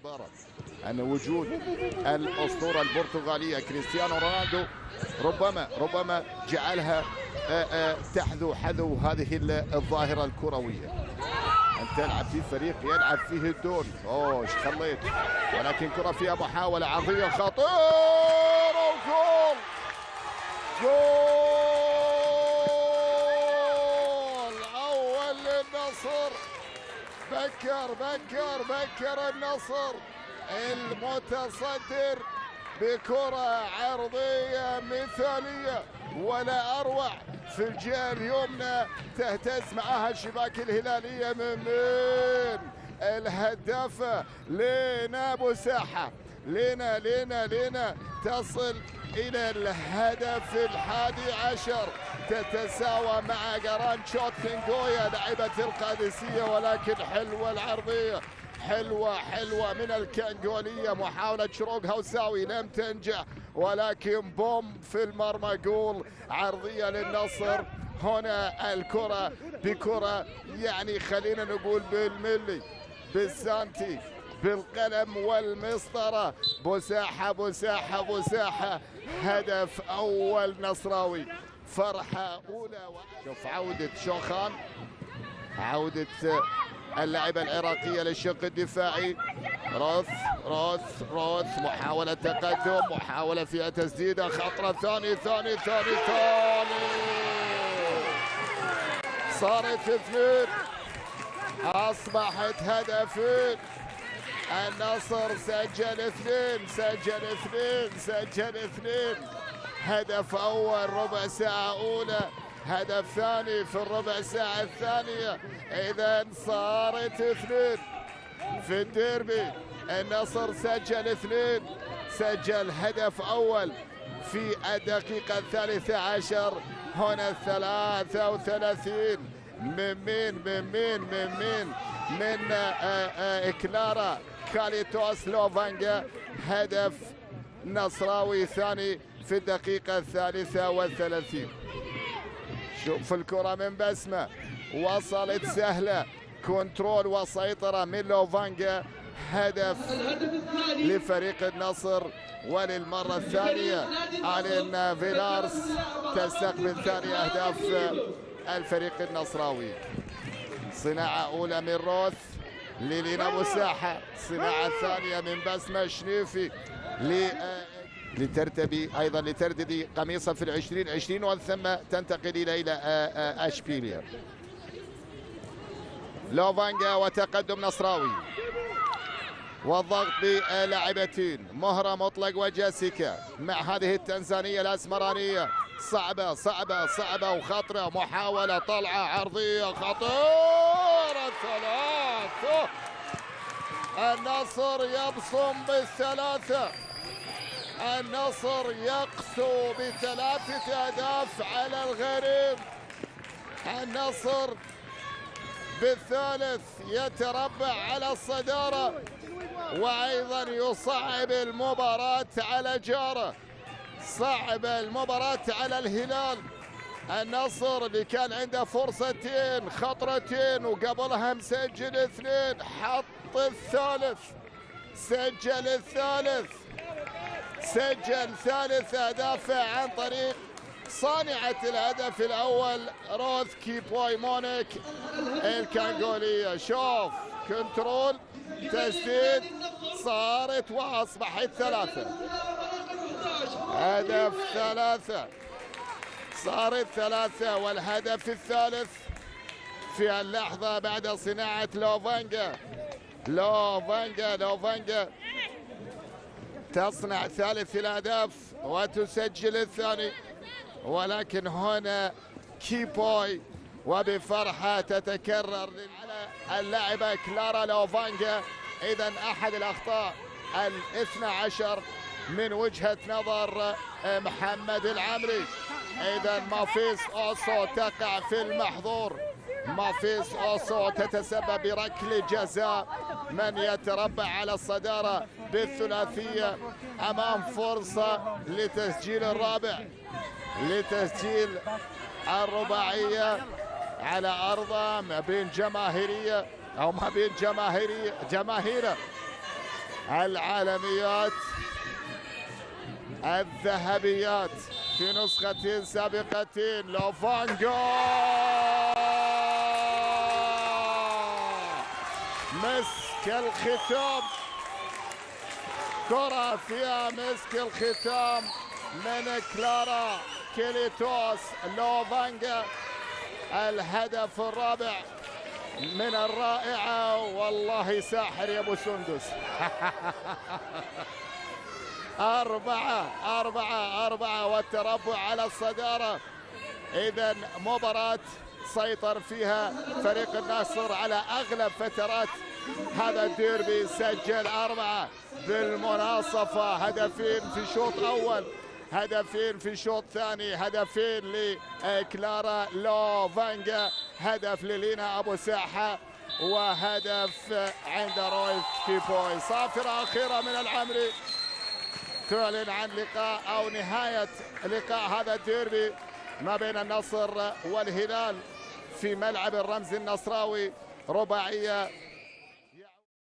عبارة أن وجود الأسطورة البرتغالية كريستيانو رونالدو ربما جعلها تحذو حذو هذه الظاهرة الكروية. أن تلعب في فريق يلعب فيه الدوري. ايش خليت، ولكن كرة فيها محاولة عرضية خطيرة وجول. جول أول للنصر. بكر النصر المتصدر بكرة عرضية مثالية ولا أروع في الجهة اليمنى، تهتز معها الشباك الهلالية من الهدافة لينا بوساحة. لينا تصل إلى الهدف 11، تتساوى مع جرانشوت كينغويا لاعبة القادسية، ولكن حلوة العرضية، حلوة من الكنغولية. محاولة شروق هوساوي لم تنجح، ولكن بوم في المرمى. جول عرضية للنصر. هنا الكرة بكرة يعني خلينا نقول بالملي بالسانتي بالقلم والمسطرة. بوساحة هدف أول نصراوي. فرحة أولى. شوف عودة شوخان، عودة اللاعبة العراقية للشق الدفاعي. روث محاولة تقدم، محاولة فيها تسديدة خطرة. ثاني صارت 2، أصبحت هدفين. النصر سجل 2. هدف أول ربع ساعة أولى، هدف ثاني في الربع ساعة الثانية. إذا صارت 2 في الديربي. النصر سجل 2، سجل هدف أول في الدقيقة 13. هنا 33 من كلارا كاليتوس لوفانجا. هدف نصراوي ثاني في الدقيقة 33. شوف الكرة من بسمة، وصلت سهلة، كنترول وسيطرة من لوفانجا. هدف لفريق النصر، وللمرة الثانية آلين فيلارس تستقبل ثاني أهداف الفريق النصراوي. صناعة أولى من روث للينا بوساحة، صناعة ثانية من بسمة شنيفي لترتدي قميصا في 2020 ومن ثم تنتقل إلى أشبيليا. لوفانجا وتقدم نصراوي، والضغط بلاعبتين مهرة مطلق وجاسيكا مع هذه التنزانية الأسمرانية. صعبة وخطرة. محاولة طلعة عرضية خطيرة. 3. النصر يبصم بالثلاثة. النصر يقسو ب3 أهداف على الغريم. النصر بالثالث يتربع على الصدارة، وأيضا يصعب المباراة على جاره، صعب المباراة على الهلال. النصر اللي كان عنده فرصتين خطرتين وقبلها مسجل 2، حط الثالث، سجل ثالث أهدافه عن طريق صانعة الهدف الأول روث كيبوي مونيك الكنغولية. شوف كنترول، تسديد، صارت وأصبحت 3. هدف 3، صارت 3، والهدف الثالث في اللحظة بعد صناعة لوفانجا تصنع ثالث الأهداف وتسجل الثاني. ولكن هنا كيبوي وبفرحة تتكرر على اللاعبة كلارا لوفانجا. إذا أحد الأخطاء 12 من وجهة نظر محمد العمري. إذا مافيس أوسو تقع في المحظور. مافيس أوسو تتسبب بركل جزاء. من يتربع على الصدارة بالثلاثية أمام فرصة لتسجيل الرابع، لتسجيل الرباعية على أرضه ما بين جماهيرية أو ما بين جماهيرة العالميات الذهبيات في نسختين سابقتين. لوفانجا مسك الختام، كرة فيها مسك الختام من كلارا كيليتوس لوفانجا. الهدف الرابع من الرائعة، والله ساحر يا ابو سندس. 4-4 والتربع على الصدارة. إذا مباراة سيطر فيها فريق النصر على أغلب فترات هذا الديربي. سجل 4 بالمناصفة، هدفين في شوط أول، هدفين في شوط ثاني، هدفين لكلارا لوفانجا، هدف للينا أبو ساحة، وهدف عند رويس كيبوي. صافرة أخيرة من العمري تعلن عن لقاء أو نهاية لقاء هذا الديربي ما بين النصر والهلال في ملعب الرمز النصراوي. رباعية